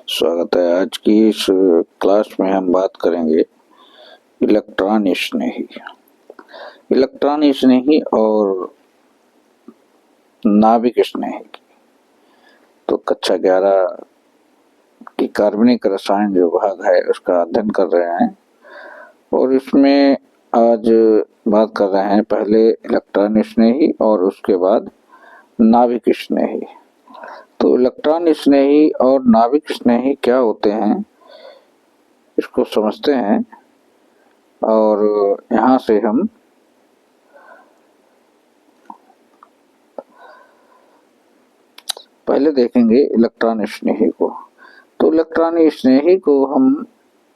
स्वागत है। आज की इस क्लास में हम बात करेंगे इलेक्ट्रॉन स्नेही। इलेक्ट्रॉन स्नेही और नाभिक स्नेही की तो कक्षा 11 की कार्बनिक रसायन जो भाग है उसका अध्ययन कर रहे हैं और इसमें आज बात कर रहे हैं पहले इलेक्ट्रॉन स्नेही और उसके बाद नाभिक स्नेही। तो इलेक्ट्रॉन स्नेही और नाभिक स्नेही क्या होते हैं इसको समझते हैं और यहाँ से हम पहले देखेंगे इलेक्ट्रॉन स्नेही को। तो इलेक्ट्रॉन स्नेही को हम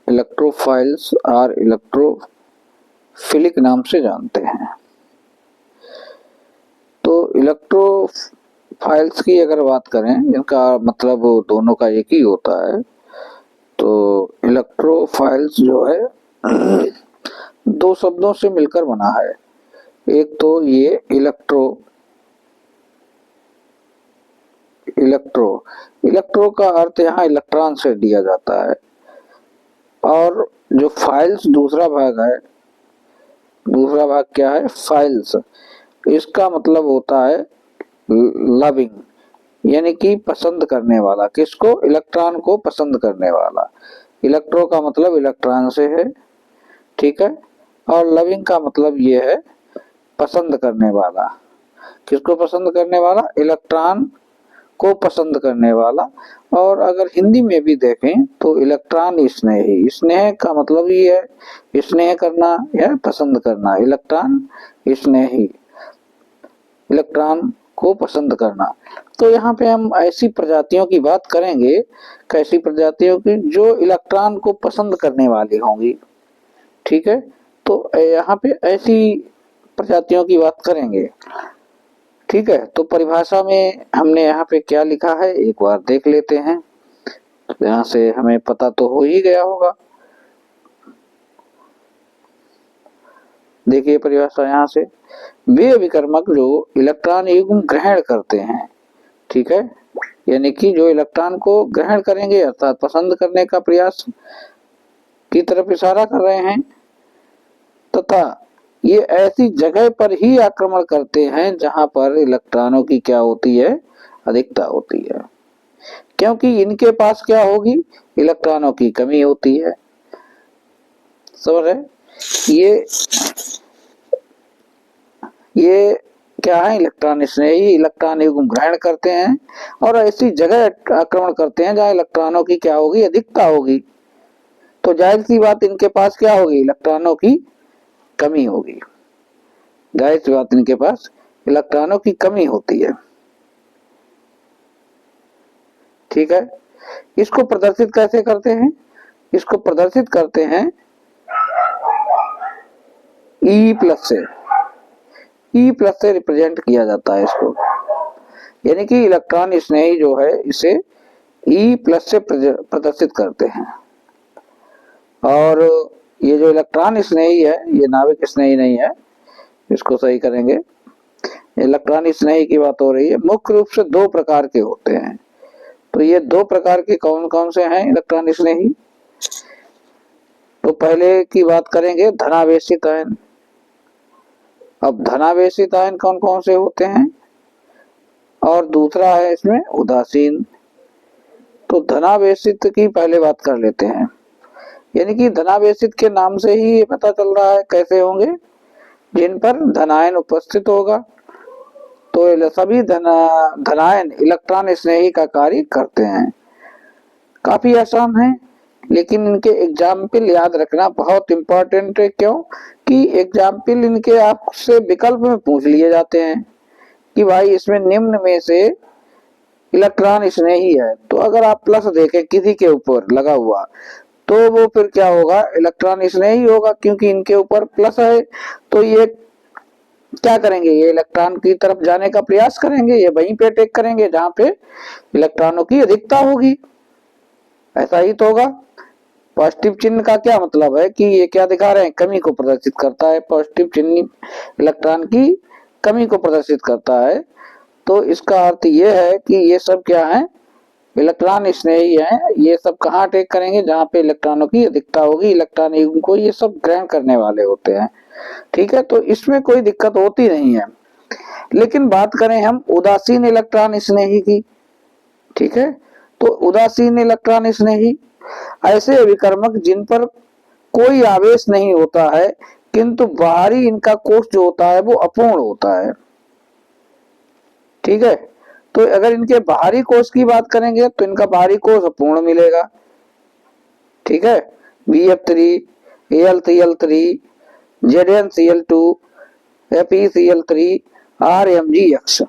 इलेक्ट्रोफाइल्स और इलेक्ट्रोफिलिक नाम से जानते हैं। तो इलेक्ट्रोफाइल्स की अगर बात करें, इनका मतलब दोनों का एक ही होता है। तो इलेक्ट्रोफाइल्स जो है दो शब्दों से मिलकर बना है। एक तो ये इलेक्ट्रो का अर्थ यहाँ इलेक्ट्रॉन से दिया जाता है और जो फाइल्स दूसरा भाग है, दूसरा भाग क्या है? फाइल्स। इसका मतलब होता है लविंग, यानी कि पसंद करने वाला। किसको? इलेक्ट्रॉन को पसंद करने वाला। इलेक्ट्रो का मतलब इलेक्ट्रॉन से है, ठीक है। और लविंग का मतलब ये है पसंद करने वाला। किसको पसंद करने वाला? इलेक्ट्रॉन को पसंद करने वाला। और अगर हिंदी में भी देखें तो इलेक्ट्रॉन स्नेही, स्नेह का मतलब ये है स्नेह करना या पसंद करना। इलेक्ट्रॉन स्नेही, इलेक्ट्रॉन को पसंद करना। तो यहाँ पे हम ऐसी प्रजातियों की बात करेंगे, कैसी प्रजातियों की? जो इलेक्ट्रॉन को पसंद करने वाली होंगी, ठीक है। तो यहाँ पे ऐसी प्रजातियों की बात करेंगे, ठीक है। तो परिभाषा में हमने यहाँ पे क्या लिखा है एक बार देख लेते हैं। तो यहाँ से हमें पता तो हो ही गया होगा। देखिए परिभाषा यहाँ से, वे अभिकर्मक जो इलेक्ट्रॉन युग्म ग्रहण करते हैं, ठीक है, यानी कि जो इलेक्ट्रॉन को ग्रहण करेंगे अर्थात पसंद करने का प्रयास की तरफ इशारा कर रहे हैं, तथा ये ऐसी जगह पर ही आक्रमण करते हैं जहां पर इलेक्ट्रॉनों की क्या होती है? अधिकता होती है। क्योंकि इनके पास क्या होगी? इलेक्ट्रॉनों की कमी होती है। समझ रहे? ये क्या है? इलेक्ट्रॉन स्नेही, इलेक्ट्रॉन युग्म ग्रहण करते हैं और ऐसी जगह आक्रमण करते हैं जहां इलेक्ट्रॉनों की क्या होगी? अधिकता होगी। तो जाहिर सी बात इनके पास क्या होगी? इलेक्ट्रॉनों की कमी होगी। जाहिर सी बात इनके पास इलेक्ट्रॉनों की कमी होती है, ठीक है। इसको प्रदर्शित कैसे करते हैं? इसको प्रदर्शित करते हैं E प्लस से रिप्रेजेंट किया जाता है इसको, यानी कि इलेक्ट्रॉन स्नेही जो है इसे E प्लस से प्रदर्शित करते हैं। और ये जो इलेक्ट्रॉन स्नेही है ये नाभिक स्नेही नहीं है, इसको सही करेंगे। इलेक्ट्रॉन स्नेही की बात हो रही है। मुख्य रूप से दो प्रकार के होते हैं। तो ये दो प्रकार के कौन कौन से हैं इलेक्ट्रॉन स्नेही? तो पहले की बात करेंगे धनावेशित आयन। अब धनावेशित आयन कौन कौन से होते हैं? और दूसरा है इसमें उदासीन। तो धनावेशित की पहले बात कर लेते हैं, यानी कि धनावेशित के नाम से ही ये पता चल रहा है कैसे होंगे, जिन पर धनायन उपस्थित होगा। तो सभी धनायन इलेक्ट्रॉन स्नेही का कार्य करते हैं। काफी आसान है, लेकिन इनके एग्जाम्पल याद रखना बहुत इंपॉर्टेंट है। क्यों? कि एग्जाम्पल इनके आपसे विकल्प में पूछ लिए जाते हैं कि भाई इसमें निम्न में से इलेक्ट्रॉन स्नेही है। तो अगर आप प्लस देखें किसी के ऊपर लगा हुआ तो वो फिर क्या होगा? इलेक्ट्रॉन स्नेही होगा, क्योंकि इनके ऊपर प्लस है। तो ये क्या करेंगे? ये इलेक्ट्रॉन की तरफ जाने का प्रयास करेंगे, ये वहीं पे अटैक करेंगे जहां पे इलेक्ट्रॉनों की अधिकता होगी। ऐसा ही तो होगा। पॉजिटिव चिन्ह का क्या मतलब है कि ये क्या दिखा रहे हैं? कमी को प्रदर्शित करता है। पॉजिटिव चिन्ह इलेक्ट्रॉन की कमी को प्रदर्शित करता है। तो इसका अर्थ ये है कि ये सब क्या है? इलेक्ट्रॉन स्नेही हैं, ये सब कहाँ अटैक करेंगे, जहाँ पे इलेक्ट्रॉनों की अधिकता होगी, इलेक्ट्रॉन इनको ये सब ग्रहण करने वाले होते हैं। ठीक है, तो इसमें कोई दिक्कत होती नहीं है। लेकिन बात करें हम उदासीन इलेक्ट्रॉन स्नेही की, ठीक है, तो उदासीन इलेक्ट्रॉन स्नेही ऐसे अभिकर्मक जिन पर कोई आवेश नहीं होता है, किंतु बाहरी इनका कोश जो होता है वो अपूर्ण होता है। ठीक है, तो अगर इनके बाहरी कोश की बात करेंगे तो इनका बाहरी कोश अपूर्ण मिलेगा। ठीक है, BF3, AL3L3, ZnCl2, FeCl3, RMgX।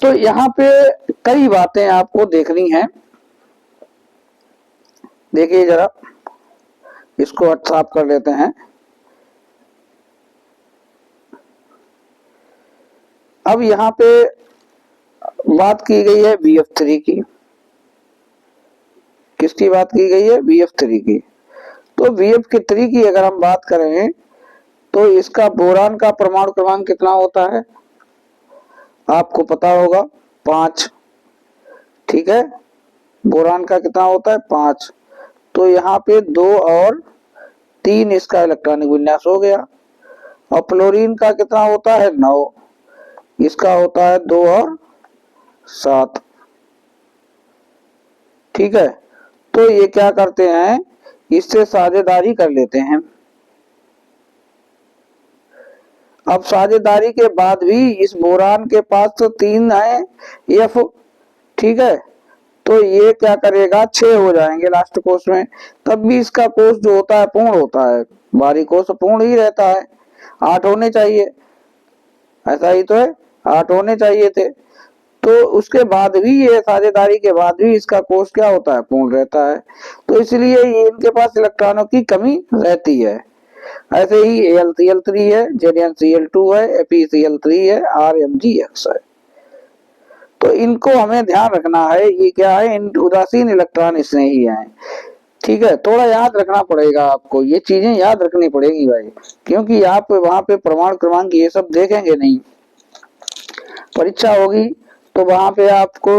तो यहाँ पे कई बातें आपको देखनी है। देखिए जरा, इसको साफ कर लेते हैं। अब यहाँ पे बात की गई है BF3 की। किसकी बात की गई है? BF3 की। तो BF3 की अगर हम बात करें तो इसका बोरान का परमाणु क्रमांक कितना होता है? आपको पता होगा, 5। ठीक है, बोरान का कितना होता है? 5। तो यहाँ पे 2 और 3 इसका इलेक्ट्रॉनिक विन्यास हो गया। और फ्लोरीन का कितना होता है? 9। इसका होता है 2 और 7। ठीक है, तो ये क्या करते हैं, इससे साझेदारी कर लेते हैं। अब साझेदारी के बाद भी इस बोरान के पास तो 3 है F। ठीक है, तो ये क्या करेगा, 6 हो जाएंगे लास्ट कोष में। तब भी इसका कोष जो होता है पूर्ण होता है, बाहरी कोष पूर्ण ही रहता है। 8 होने चाहिए, ऐसा ही तो है, 8 होने चाहिए थे। तो उसके बाद भी ये साझेदारी के बाद भी इसका कोष क्या होता है? पूर्ण रहता है। तो इसलिए ये इनके पास इलेक्ट्रॉनों की कमी रहती है। ऐसे ही AlCl3 है, ZnCl2 है, FeCl3 है, RMgX है। तो इनको हमें ध्यान रखना है, ये क्या है, इन उदासीन इलेक्ट्रॉन स्नेही हैं। ठीक है, थोड़ा याद रखना पड़ेगा आपको, ये चीजें याद रखनी पड़ेगी भाई, क्योंकि आप वहां पे परमाणु क्रमांक ये सब देखेंगे नहीं। परीक्षा होगी तो वहां पे आपको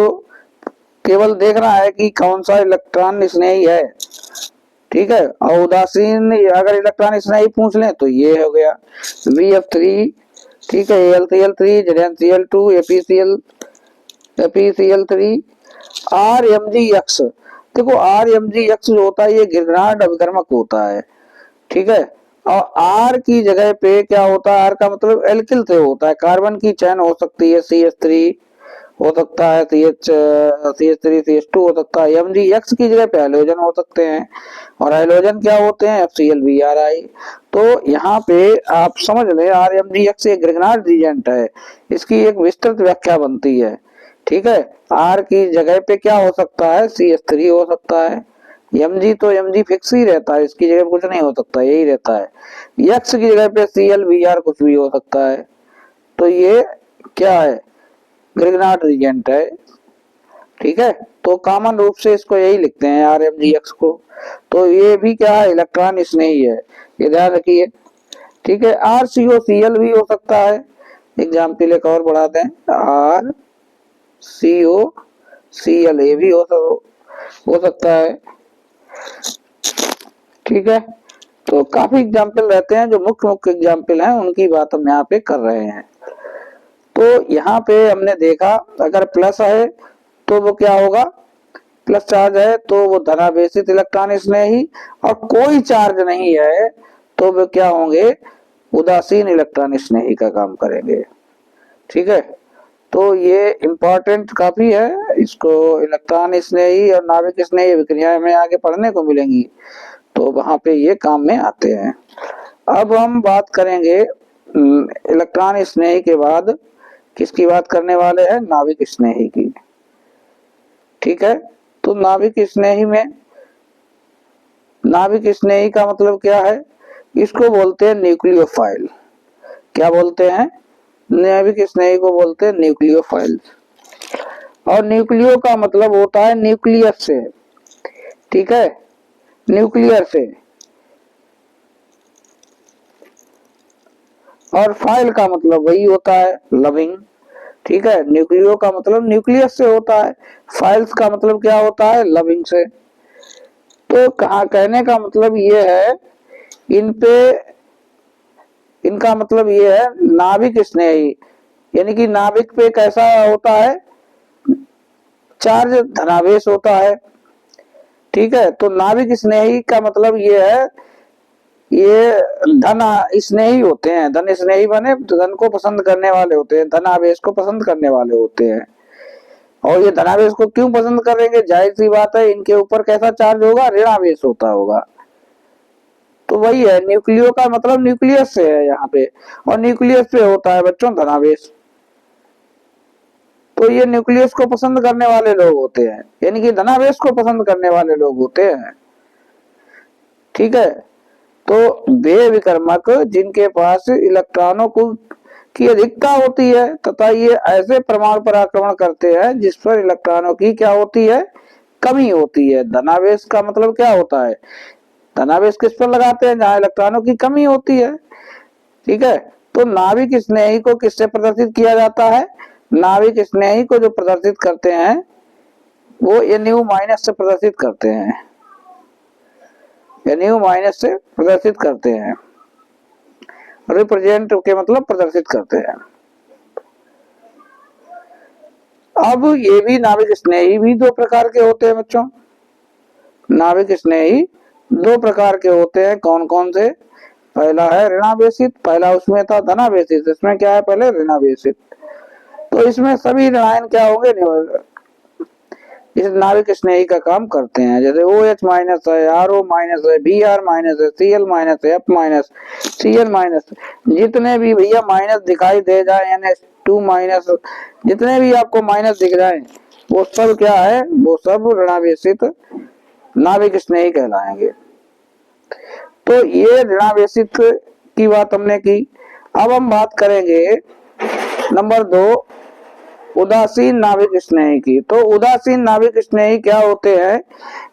केवल देखना है कि कौन सा इलेक्ट्रॉन स्नेही है। ठीक है, और उदासीन अगर इलेक्ट्रॉन स्नेही पूछ लें तो ये हो गया BF3। ठीक है, AlCl3, ZnCl2, FeCl3, RMgX। देखो RMgX जो होता है ये गिरनाट अभिकर्मक होता है। ठीक है, और R की जगह पे क्या होता है, R का मतलब एल्किल से होता है, कार्बन की चैन हो सकती है, CH3 हो सकता है, CH3 CH2 हो सकता है, MgX की जगह पे हैलोजन हो सकते हैं, और हैलोजन क्या होते हैं? FCl-Bri। तो यहाँ पे आप समझ लें, RMgX एक ग्रिग्नार्ड रिएजेंट है, इसकी एक विस्तृत व्याख्या बनती है। ठीक है, R की जगह पे क्या हो सकता है? CH3 हो सकता है। Mg तो Mg फिक्स ही रहता है, इसकी जगह कुछ नहीं हो सकता, यही रहता है। X की जगह पे Cl-Br कुछ भी हो सकता है। तो ये क्या है? ग्रिग्नार्ड रिएजेंट है। ठीक है, तो कॉमन रूप से इसको यही लिखते हैं RMgX को। तो ये भी क्या है? इलेक्ट्रॉन स्नेही है, ये ध्यान रखिए। ठीक है, RCOCl भी हो सकता है। एग्जाम्पल एक और बढ़ा दें, RCOCl भी हो सकता है। ठीक है, तो काफी एग्जाम्पल रहते हैं, जो मुख्य मुख्य एग्जाम्पल हैं उनकी बात हम यहाँ पे कर रहे हैं। तो यहाँ पे हमने देखा, अगर प्लस है तो वो क्या होगा? प्लस चार्ज है तो वो धनावेशित इलेक्ट्रॉन स्नेही, और कोई चार्ज नहीं है तो वो क्या होंगे? उदासीन इलेक्ट्रॉन स्नेही का काम करेंगे। ठीक है, तो ये इम्पोर्टेंट काफी है, इसको इलेक्ट्रॉन स्नेही और नाभिक स्नेही अभिक्रियाएं में आगे पढ़ने को मिलेंगी, तो वहां पे ये काम में आते हैं। अब हम बात करेंगे इलेक्ट्रॉन स्नेही के बाद किसकी बात करने वाले हैं? नाभिक स्नेही की। ठीक है, तो नाभिक स्नेही में, नाभिक स्नेही का मतलब क्या है? इसको बोलते हैं न्यूक्लियोफाइल। क्या बोलते हैं? नाभिक स्नेही को बोलते हैं न्यूक्लियोफाइल। और न्यूक्लियो का मतलब होता है न्यूक्लियस से। ठीक है, न्यूक्लियर से। और फाइल का मतलब वही होता है, लविंग। ठीक है, न्यूक्लियो का मतलब न्यूक्लियस से होता है, फाइल्स का मतलब क्या होता है, लविंग से। तो कहा कहने का मतलब ये है, इन पे इनका मतलब ये है नाभिक स्नेही, यानी कि नाभिक पे कैसा होता है, चार्ज धनावेश होता है। ठीक है, तो नाभिक स्नेही का मतलब ये है, ये धन स्नेही होते हैं, धन स्नेही बने धन को पसंद करने वाले होते हैं, धनावेश को पसंद करने वाले होते हैं। और ये धनावेश को क्यों पसंद करेंगे, जाहिर सी बात है, इनके ऊपर कैसा चार्ज होगा, ऋणावेश होता होगा। तो वही है, न्यूक्लियो का मतलब न्यूक्लियस से है यहाँ पे, और न्यूक्लियस पे होता है बच्चों धनावेश। तो ये न्यूक्लियस को पसंद करने वाले लोग होते हैं, यानी कि धनावेश को पसंद करने वाले लोग होते हैं। ठीक है, तो वे विकर्मक जिनके पास इलेक्ट्रॉनों को की अधिकता होती है तथा ये ऐसे परमाणु पर आक्रमण करते हैं जिस पर इलेक्ट्रॉनों की क्या होती है, कमी होती है। धनावेश का मतलब क्या होता है, धनावेश किस पर लगाते हैं, जहां इलेक्ट्रॉनों की कमी होती है। ठीक है, तो नाभिक स्नेही को किससे प्रदर्शित किया जाता है, नाभिक स्नेही को जो प्रदर्शित करते हैं वो NU- से प्रदर्शित करते हैं, NU- से प्रदर्शित करते हैं। रिप्रेजेंट के मतलब प्रदर्शित करते हैं। अब ये भी नाभिक स्नेही भी दो प्रकार के होते हैं बच्चों, नाभिक स्नेही दो प्रकार के होते हैं, कौन कौन से, पहला है ऋणावेशित, पहला उसमें था धनावेशित, इसमें क्या है पहले ऋणावेशित। तो इसमें सभी ऋणायन क्या होंगे, इस नाभिक स्नेही का काम करते हैं, जैसे OH- है, RO- है, Br- है, Cl- है, F- Cl-, जितने भी भैया माइनस दिखाई दे जाए, NH2-, जितने भी आपको माइनस दिख जाए वो सब क्या है, वो सब ऋणावेशित नाभिक स्नेही कहलाएंगे। तो ये ऋणावेशित की बात हमने की। अब हम बात करेंगे नंबर 2, उदासीन नाभिक स्नेही की। तो उदासीन नाभिक स्नेही क्या होते हैं,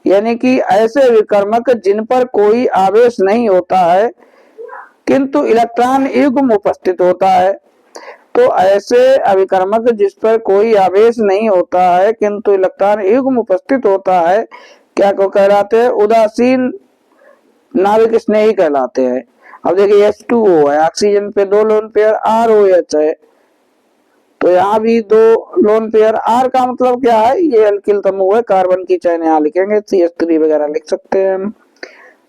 यानी कि ऐसे विकर्मक जिन पर कोई आवेश नहीं होता है किंतु इलेक्ट्रॉन युग्म उपस्थित होता है। तो ऐसे अभिकर्मक जिस पर कोई आवेश नहीं होता है किंतु इलेक्ट्रॉन युग्म उपस्थित होता है, क्या को कहलाते हैं, उदासीन नाभिक स्नेही कहलाते हैं। अब देखिए H2O है, ऑक्सीजन पे 2 लोन पेयर ROH है, तो यहाँ भी 2 लोन पेयर, R का मतलब क्या है, ये अल्किल समूह है, कार्बन की चैन यहाँ लिखेंगे, CH3 वगैरह लिख सकते हैं हम।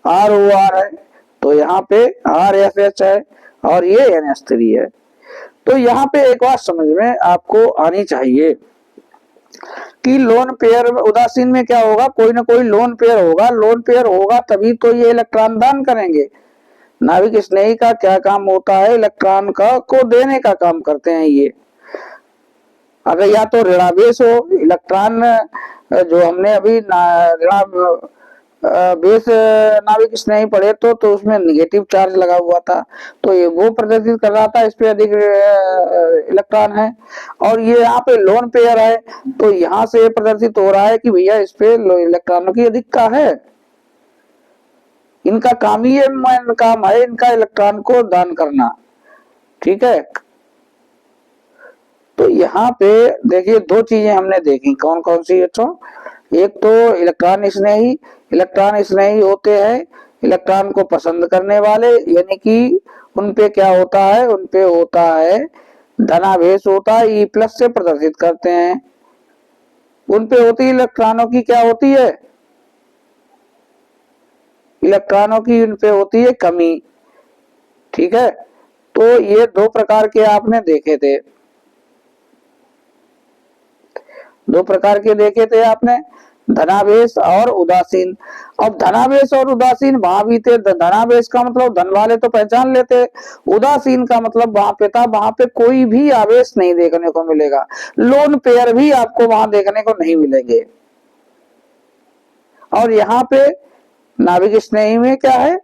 ROR है, तो यहाँ पे RFH है, और ये NH3 है। तो यहाँ पे एक बात समझ में आपको आनी चाहिए कि लोन पेयर उदासीन में क्या होगा, कोई ना कोई लोन पेयर होगा, लोन पेयर होगा तभी तो ये इलेक्ट्रॉन दान करेंगे। नाभिक स्नेही का क्या काम होता है, इलेक्ट्रॉन का को देने का काम करते हैं ये। अगर या तो ऋणावेश हो, इलेक्ट्रॉन जो हमने अभी बेस नाभिक स्नेही पढ़े तो उसमें निगेटिव चार्ज लगा हुआ था, तो ये वो प्रदर्शित कर रहा था, इस पे अधिक इलेक्ट्रॉन है। और ये यहाँ पे लोन पेयर है, तो यहाँ से प्रदर्शित हो रहा है कि भैया इस पे इलेक्ट्रॉनों की अधिकता है, इनका काम ही काम है इनका इलेक्ट्रॉन को दान करना। ठीक है, तो यहाँ पे देखिए 2 चीजें हमने देखी, कौन कौन सी बच्चों, एक तो इलेक्ट्रॉन स्नेही होते हैं इलेक्ट्रॉन को पसंद करने वाले, यानी कि उनपे क्या होता है, उनपे होता है धनावेश होता है, E+ से प्रदर्शित करते हैं। उनपे होती है इलेक्ट्रॉनों की क्या होती है, इलेक्ट्रॉनों की उनपे होती है कमी। ठीक है, तो ये 2 प्रकार के आपने देखे थे, 2 प्रकार के देखे थे आपने, धनावेश और उदासीन। अब धनावेश और उदासीन वहां भी थे, धनावेश का मतलब धन वाले तो पहचान लेते, उदासीन का मतलब वहां पे था, वहां पे कोई भी आवेश नहीं देखने को मिलेगा, लोन पेयर भी आपको वहां देखने को नहीं मिलेंगे। और यहाँ पे नाभिक स्नेही में क्या है,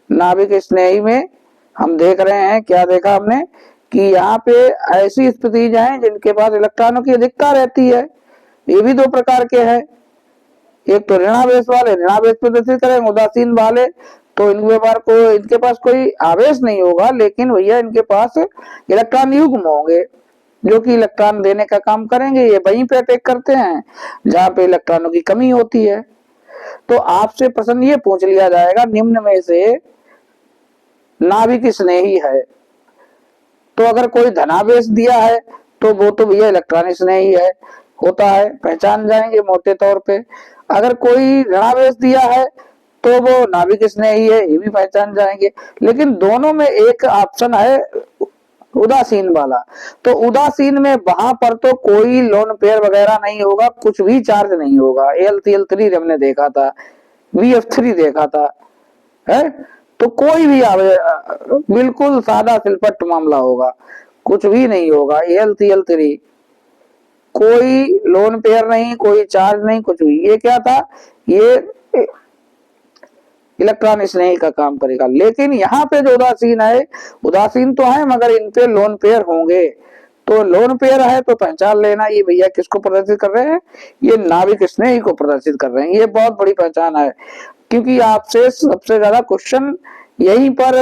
नाभिक स्नेही में हम देख रहे हैं, क्या देखा हमने कि यहाँ पे ऐसी स्पीशीज हैं जिनके पास इलेक्ट्रॉनों की अधिकता रहती है, ये भी 2 प्रकार के हैं। एक तो ऋणावेश वाले ऋणावेश प्रदर्शित करेंगे, उदासीन वाले तो इनके पास कोई आवेश नहीं होगा, लेकिन भैया इनके पास इलेक्ट्रॉन युग्म होंगे। जो कि इलेक्ट्रॉन देने का काम करेंगे, ये वहीं पे अटैक करते हैं जहां पे इलेक्ट्रॉनों की कमी होती है। तो आपसे प्रश्न ये पूछ लिया जाएगा, निम्न में से नाभिक स्नेही है, तो अगर कोई धनावेश दिया है तो वो तो भैया इलेक्ट्रॉन स्नेही है, होता है, पहचान जाएंगे मोटे तौर पे। अगर कोई ऋणावेश दिया है तो वो नाभिक स्नेही है, ये भी पहचान जाएंगे। लेकिन दोनों में एक ऑप्शन है उदासीन वाला, तो उदासीन में वहां पर तो कोई लोन पेयर वगैरह नहीं होगा, कुछ भी चार्ज नहीं होगा। AlCl3 हमने देखा था, VF3 देखा था, है, तो कोई भी बिल्कुल सादा सिलपट मामला होगा, कुछ भी नहीं होगा। AlCl3 कोई लोन पेयर नहीं, कोई चार्ज नहीं, कुछ भी। ये क्या था, ये इलेक्ट्रॉन स्नेही का काम करेगा। लेकिन यहाँ पे जो उदासीन है, उदासीन तो है मगर इन पे लोन पेयर होंगे, तो लोन पेयर है तो पहचान लेना ये भैया किसको प्रदर्शित कर रहे हैं, ये नाभिक स्नेही को प्रदर्शित कर रहे हैं। ये बहुत बड़ी पहचान है, क्योंकि आपसे सबसे ज्यादा क्वेश्चन यहीं पर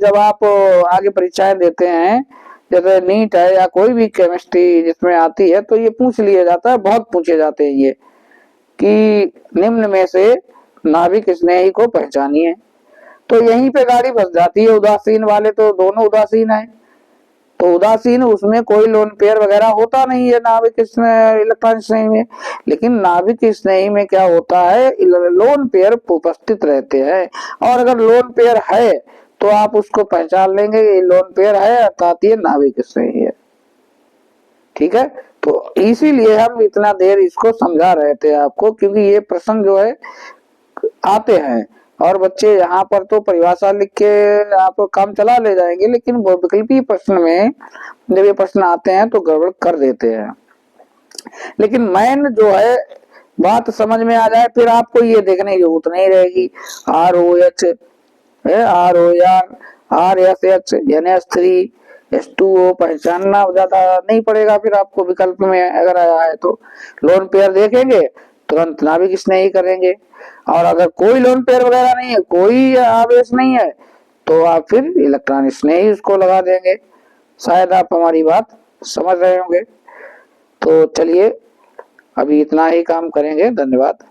जब आप आगे परीक्षाएं देते हैं, जैसे नीट है या कोई भी केमिस्ट्री जिसमें आती है, तो ये पूछ लिया जाता है, बहुत पूछे जाते हैं ये, कि निम्न में से नाभिक स्नेही को पहचानिए। तो यहीं पे गाड़ी फंस जाती है। उदासीन वाले तो दोनों उदासीन है, तो उदासीन उसमें कोई लोन पेयर वगैरह होता नहीं है नाभिक इलेक्ट्रॉन स्नेही में। लेकिन नाभिक स्नेही में क्या होता है, लोन पेयर उपस्थित रहते हैं, और अगर लोन पेयर है तो आप उसको पहचान लेंगे, ये लोन पेयर है अर्थात ये नाभिक स्नेही है। ठीक है, तो इसीलिए हम इतना देर इसको समझा रहे थे आपको, क्योंकि ये प्रश्न जो है आते हैं, और बच्चे यहाँ पर तो परिभाषा लिख के आप काम चला ले जाएंगे, लेकिन विकल्पीय प्रश्न में जब ये प्रश्न आते हैं तो गड़बड़ कर देते हैं। लेकिन मैन जो है बात समझ में आ जाए, फिर आपको ये देखने की जरूरत नहीं रहेगी। ROH ROR RSH NH3 H2O पहचानना ज्यादा नहीं पड़ेगा फिर आपको विकल्प में अगर आया है तो। लोन पेयर देखेंगे तुरंत नाभिक स्नेही करेंगे, और अगर कोई लोन पेयर वगैरह नहीं है, कोई आवेश नहीं है, तो आप फिर इलेक्ट्रॉन स्नेही उसको लगा देंगे। शायद आप हमारी बात समझ रहे होंगे। तो चलिए अभी इतना ही काम करेंगे। धन्यवाद।